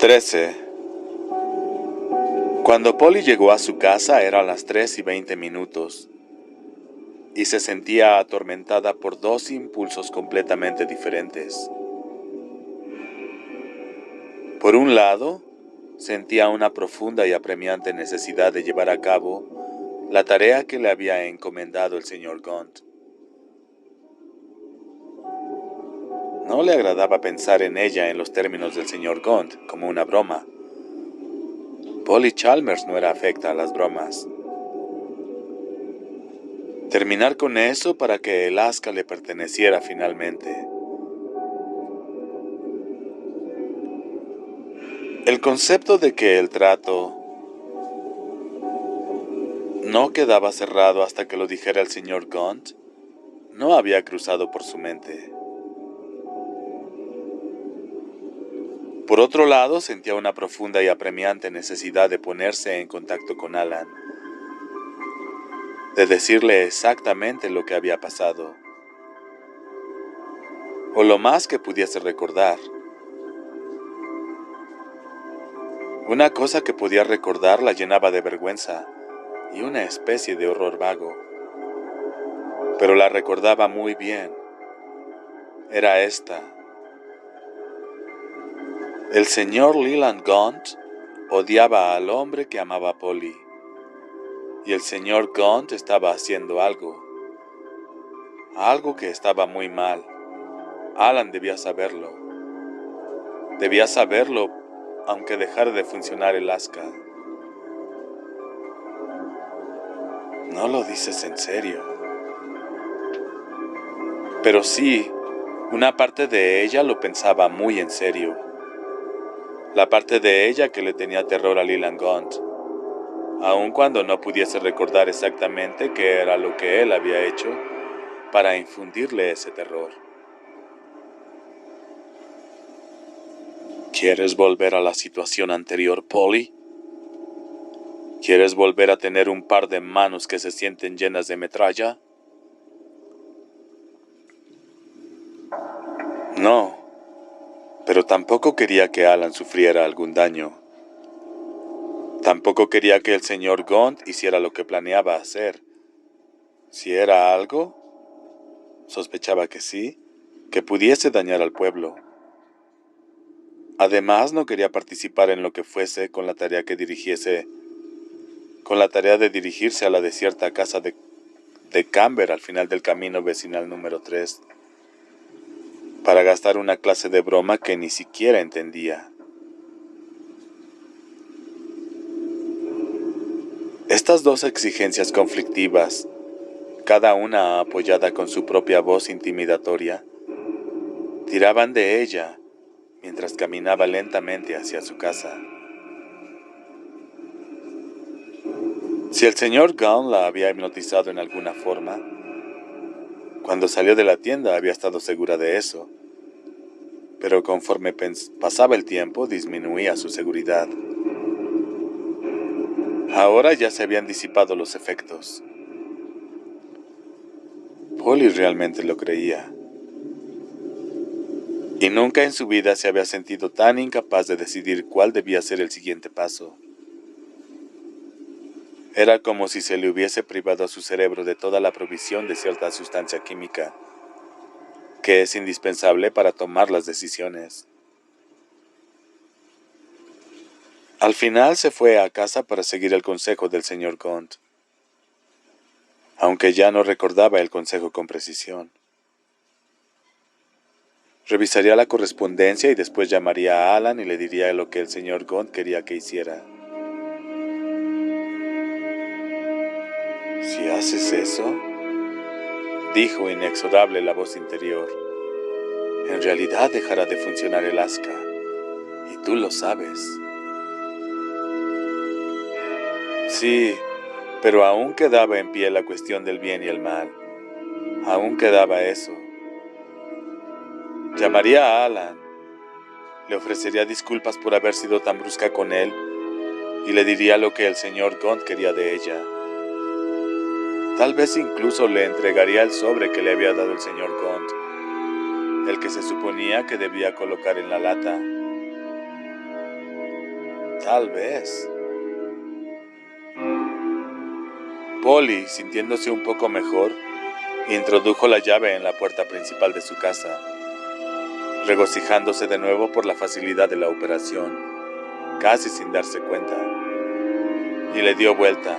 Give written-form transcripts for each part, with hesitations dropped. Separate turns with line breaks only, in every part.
13. Cuando Polly llegó a su casa eran las 3:20 y se sentía atormentada por dos impulsos completamente diferentes. Por un lado, sentía una profunda y apremiante necesidad de llevar a cabo la tarea que le había encomendado el señor Gaunt. No le agradaba pensar en ella en los términos del señor Gaunt, como una broma. Polly Chalmers no era afecta a las bromas. Terminar con eso para que el Alaska le perteneciera finalmente. El concepto de que el trato no quedaba cerrado hasta que lo dijera el señor Gaunt no había cruzado por su mente. Por otro lado, sentía una profunda y apremiante necesidad de ponerse en contacto con Alan, de decirle exactamente lo que había pasado, o lo más que pudiese recordar. Una cosa que podía recordar la llenaba de vergüenza y una especie de horror vago, pero la recordaba muy bien. Era esta. El señor Leland Gaunt odiaba al hombre que amaba a Polly, y el señor Gaunt estaba haciendo algo que estaba muy mal. Alan debía saberlo. Debía saberlo, aunque dejara de funcionar el Alaska. No lo dices en serio. Pero sí, una parte de ella lo pensaba muy en serio. La parte de ella que le tenía terror a Leland Gaunt, aun cuando no pudiese recordar exactamente qué era lo que él había hecho para infundirle ese terror. ¿Quieres volver a la situación anterior, Polly? ¿Quieres volver a tener un par de manos que se sienten llenas de metralla? No, pero tampoco quería que Alan sufriera algún daño. Tampoco quería que el señor Gaunt hiciera lo que planeaba hacer. Si era algo, sospechaba que sí, que pudiese dañar al pueblo. Además, no quería participar en lo que fuese con la tarea de dirigirse a la desierta casa de Camber al final del camino vecinal número 3, para gastar una clase de broma que ni siquiera entendía. Estas dos exigencias conflictivas, cada una apoyada con su propia voz intimidatoria, tiraban de ella mientras caminaba lentamente hacia su casa. Si el señor Gaunt la había hipnotizado en alguna forma, cuando salió de la tienda había estado segura de eso, pero conforme pasaba el tiempo disminuía su seguridad. Ahora ya se habían disipado los efectos. Polly realmente lo creía. Y nunca en su vida se había sentido tan incapaz de decidir cuál debía ser el siguiente paso. Era como si se le hubiese privado a su cerebro de toda la provisión de cierta sustancia química, que es indispensable para tomar las decisiones. Al final se fue a casa para seguir el consejo del señor Gaunt, aunque ya no recordaba el consejo con precisión. Revisaría la correspondencia y después llamaría a Alan y le diría lo que el señor Gaunt quería que hiciera. Si haces eso, dijo inexorable la voz interior, en realidad dejará de funcionar el Alaska, y tú lo sabes. Sí, pero aún quedaba en pie la cuestión del bien y el mal. Aún quedaba eso. Llamaría a Alan, le ofrecería disculpas por haber sido tan brusca con él y le diría lo que el señor Gaunt quería de ella. Tal vez incluso le entregaría el sobre que le había dado el señor Gaunt, el que se suponía que debía colocar en la lata. Tal vez. Polly, sintiéndose un poco mejor, introdujo la llave en la puerta principal de su casa, regocijándose de nuevo por la facilidad de la operación, casi sin darse cuenta, y le dio vuelta.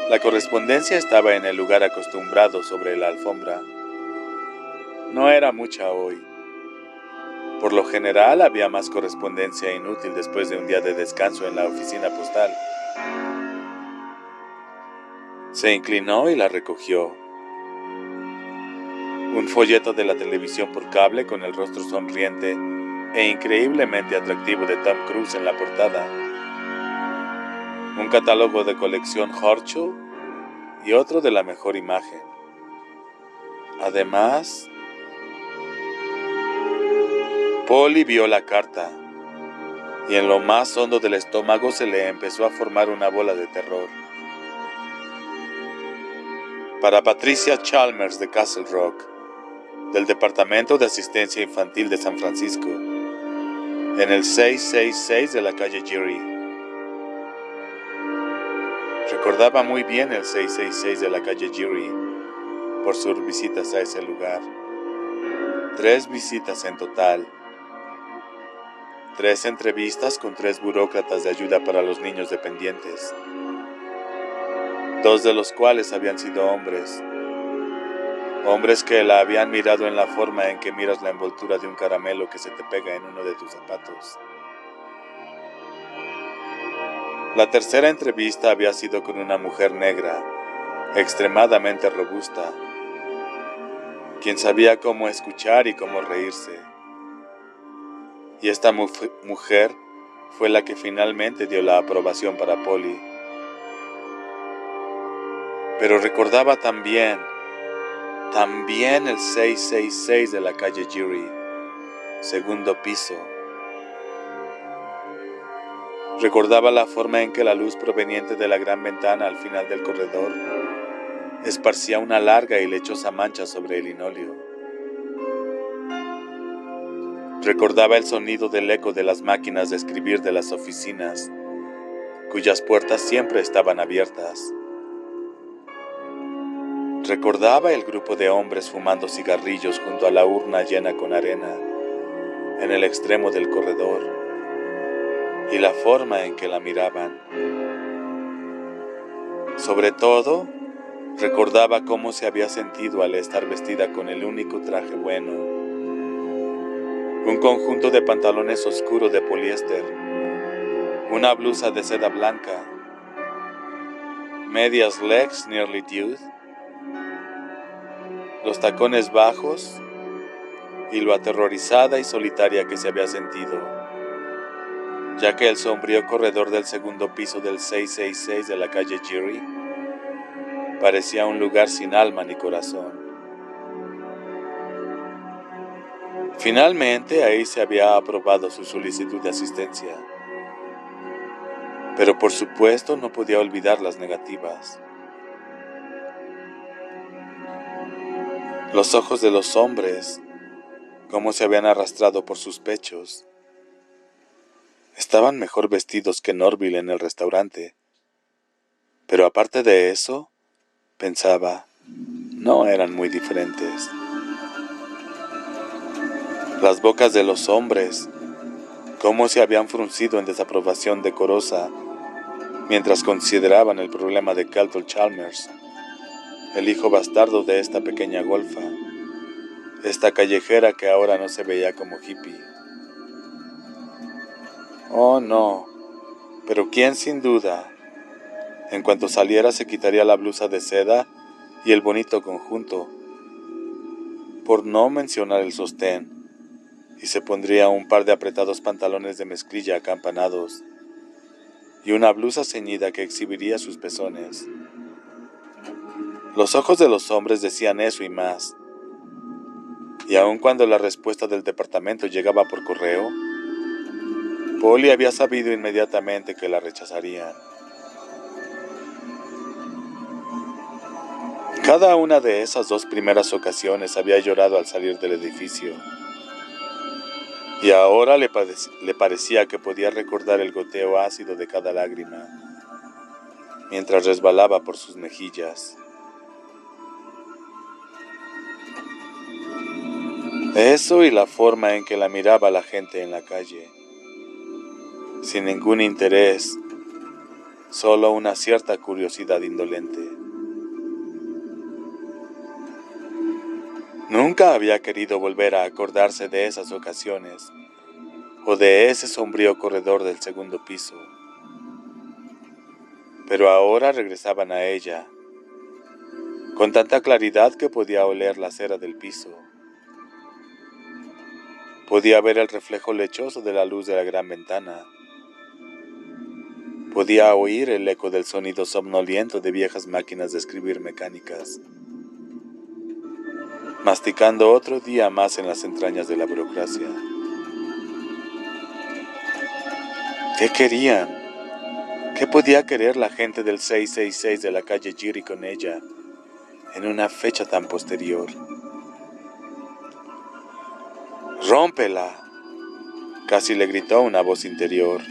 La correspondencia estaba en el lugar acostumbrado sobre la alfombra. No era mucha hoy. Por lo general había más correspondencia inútil después de un día de descanso en la oficina postal. Se inclinó y la recogió. Un folleto de la televisión por cable con el rostro sonriente e increíblemente atractivo de Tom Cruise en la portada. Un catálogo de colección Horchel y otro de la mejor imagen. Además, Polly vio la carta y en lo más hondo del estómago se le empezó a formar una bola de terror. Para Patricia Chalmers de Castle Rock, del Departamento de Asistencia Infantil de San Francisco, en el 666 de la calle Geary. Recordaba muy bien el 666 de la calle Geary por sus visitas a ese lugar. 3 visitas en total. 3 entrevistas con 3 burócratas de ayuda para los niños dependientes. 2 de los cuales habían sido hombres. Hombres que la habían mirado en la forma en que miras la envoltura de un caramelo que se te pega en uno de tus zapatos. La tercera entrevista había sido con una mujer negra, extremadamente robusta, quien sabía cómo escuchar y cómo reírse. Y esta mujer fue la que finalmente dio la aprobación para Polly. Pero recordaba también el 666 de la calle Geary, segundo piso. Recordaba la forma en que la luz proveniente de la gran ventana al final del corredor esparcía una larga y lechosa mancha sobre el linóleo. Recordaba el sonido del eco de las máquinas de escribir de las oficinas, cuyas puertas siempre estaban abiertas. Recordaba el grupo de hombres fumando cigarrillos junto a la urna llena con arena, en el extremo del corredor, y la forma en que la miraban. Sobre todo, recordaba cómo se había sentido al estar vestida con el único traje bueno. Un conjunto de pantalones oscuros de poliéster, una blusa de seda blanca, medias legs nearly nude, los tacones bajos y lo aterrorizada y solitaria que se había sentido, ya que el sombrío corredor del segundo piso del 666 de la calle Geary parecía un lugar sin alma ni corazón. Finalmente, ahí se había aprobado su solicitud de asistencia, pero por supuesto no podía olvidar las negativas. Los ojos de los hombres, cómo se habían arrastrado por sus pechos. Estaban mejor vestidos que Norville en el restaurante, pero aparte de eso, pensaba, no eran muy diferentes. Las bocas de los hombres, cómo se habían fruncido en desaprobación decorosa mientras consideraban el problema de Kelton Chalmers, el hijo bastardo de esta pequeña golfa, esta callejera que ahora no se veía como hippie. Oh no, pero quién sin duda, en cuanto saliera se quitaría la blusa de seda y el bonito conjunto, por no mencionar el sostén, y se pondría un par de apretados pantalones de mezclilla acampanados y una blusa ceñida que exhibiría sus pezones. Los ojos de los hombres decían eso y más, y aun cuando la respuesta del departamento llegaba por correo, Polly había sabido inmediatamente que la rechazarían. Cada una de esas 2 primeras ocasiones había llorado al salir del edificio. y ahora le parecía que podía recordar el goteo ácido de cada lágrima, mientras resbalaba por sus mejillas. Eso y la forma en que la miraba la gente en la calle, sin ningún interés, solo una cierta curiosidad indolente. Nunca había querido volver a acordarse de esas ocasiones, o de ese sombrío corredor del segundo piso. Pero ahora regresaban a ella, con tanta claridad que podía oler la cera del piso. Podía ver el reflejo lechoso de la luz de la gran ventana. Podía oír el eco del sonido somnoliento de viejas máquinas de escribir mecánicas, masticando otro día más en las entrañas de la burocracia. ¿Qué querían? ¿Qué podía querer la gente del 666 de la calle Geary con ella en una fecha tan posterior? ¡Rómpela!, casi le gritó una voz interior.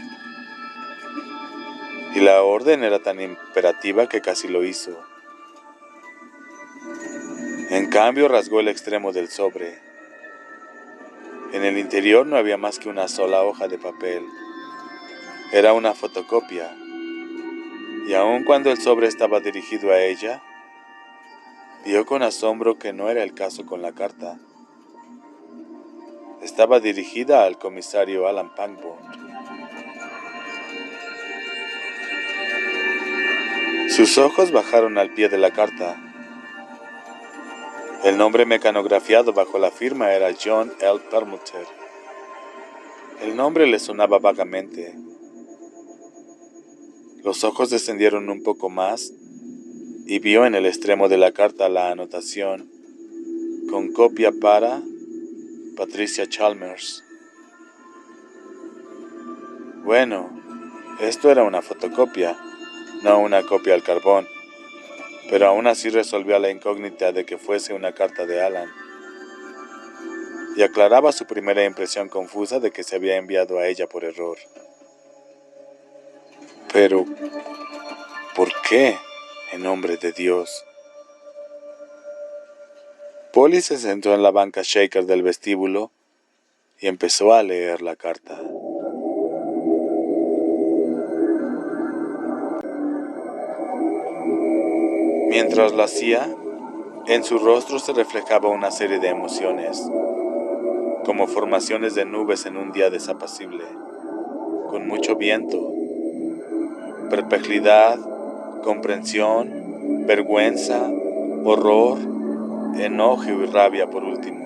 Y la orden era tan imperativa que casi lo hizo. En cambio rasgó el extremo del sobre. En el interior no había más que una sola hoja de papel. Era una fotocopia. Y aun cuando el sobre estaba dirigido a ella, vio con asombro que no era el caso con la carta. Estaba dirigida al comisario Alan Pangborn. Sus ojos bajaron al pie de la carta. El nombre mecanografiado bajo la firma era John L. Perlmutter. El nombre le sonaba vagamente. Los ojos descendieron un poco más y vio en el extremo de la carta la anotación: con copia para Patricia Chalmers. Bueno, esto era una fotocopia, no una copia al carbón, pero aún así resolvía la incógnita de que fuese una carta de Alan, y aclaraba su primera impresión confusa de que se había enviado a ella por error. Pero, ¿por qué, en nombre de Dios? Polly se sentó en la banca shaker del vestíbulo y empezó a leer la carta. Mientras lo hacía, en su rostro se reflejaba una serie de emociones, como formaciones de nubes en un día desapacible, con mucho viento, perplejidad, comprensión, vergüenza, horror, enojo y rabia por último.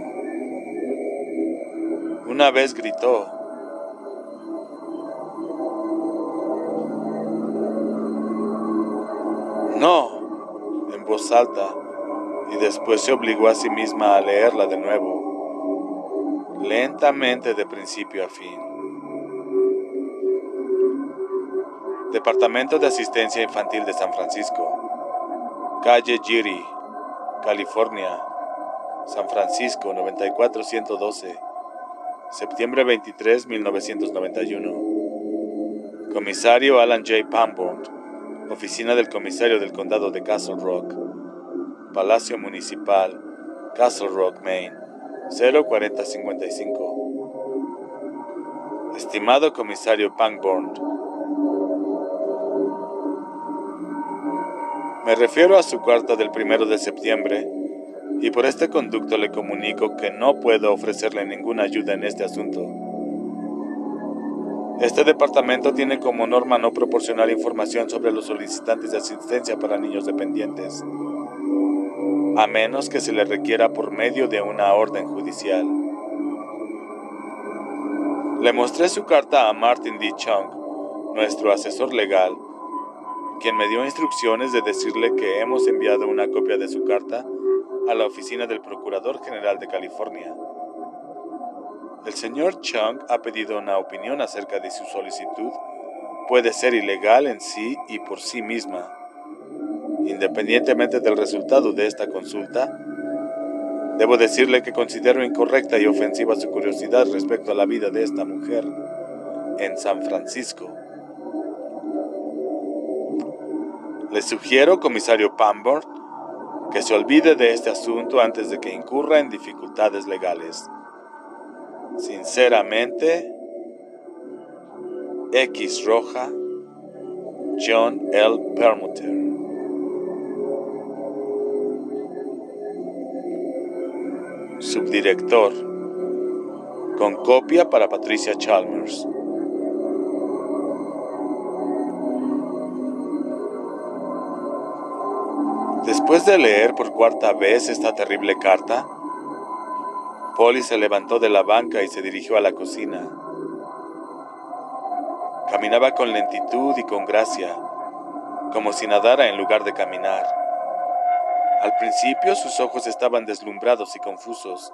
Una vez gritó: ¡No!, en voz alta, y después se obligó a sí misma a leerla de nuevo, lentamente de principio a fin. Departamento de Asistencia Infantil de San Francisco, calle Geary, California, San Francisco 94112, septiembre 23, 1991. Comisario Alan J. Pangborn, Oficina del Comisario del Condado de Castle Rock, Palacio Municipal, Castle Rock, Maine, 04055. Estimado Comisario Pangborn, me refiero a su carta del 1 de septiembre, y por este conducto le comunico que no puedo ofrecerle ninguna ayuda en este asunto. Este departamento tiene como norma no proporcionar información sobre los solicitantes de asistencia para niños dependientes, a menos que se le requiera por medio de una orden judicial. Le mostré su carta a Martin D. Chung, nuestro asesor legal, quien me dio instrucciones de decirle que hemos enviado una copia de su carta a la oficina del Procurador General de California. El señor Chung ha pedido una opinión acerca de si su solicitud puede ser ilegal en sí y por sí misma. Independientemente del resultado de esta consulta, Debo decirle que considero incorrecta y ofensiva su curiosidad respecto a la vida de esta mujer en San Francisco. Le sugiero, comisario Pamber, que se olvide de este asunto antes de que incurra en dificultades legales. Sinceramente, X Roja, John L. Perlmutter. Subdirector, con copia para Patricia Chalmers. Después de leer por cuarta vez esta terrible carta, Polly se levantó de la banca y se dirigió a la cocina. Caminaba con lentitud y con gracia, como si nadara en lugar de caminar. Al principio sus ojos estaban deslumbrados y confusos,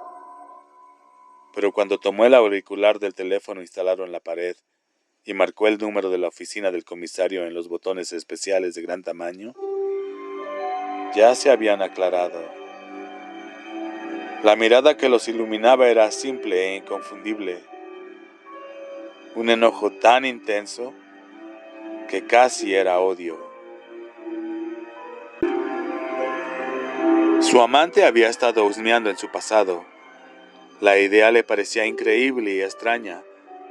pero cuando tomó el auricular del teléfono instalado en la pared y marcó el número de la oficina del comisario en los botones especiales de gran tamaño, ya se habían aclarado. La mirada que los iluminaba era simple e inconfundible. Un enojo tan intenso que casi era odio. Su amante había estado husmeando en su pasado. La idea le parecía increíble y extraña,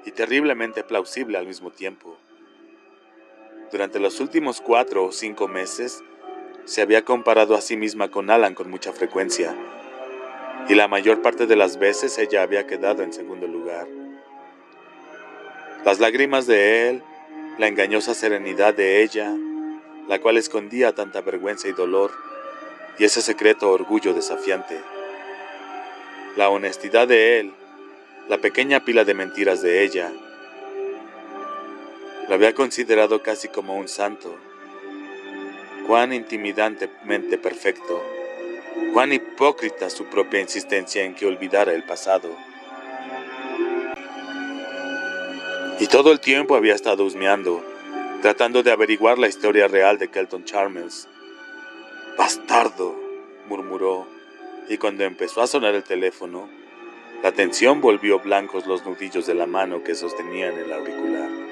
y terriblemente plausible al mismo tiempo. Durante los últimos 4 o 5 meses, se había comparado a sí misma con Alan con mucha frecuencia, y la mayor parte de las veces ella había quedado en segundo lugar. Las lágrimas de él, la engañosa serenidad de ella, la cual escondía tanta vergüenza y dolor, y ese secreto orgullo desafiante. La honestidad de él, la pequeña pila de mentiras de ella. Lo había considerado casi como un santo. Cuán intimidantemente perfecto, cuán hipócrita su propia insistencia en que olvidara el pasado. Y todo el tiempo había estado husmeando, tratando de averiguar la historia real de Kelton Chalmers. «¡Bastardo!», murmuró, y cuando empezó a sonar el teléfono, la tensión volvió blancos los nudillos de la mano que sostenía en el auricular.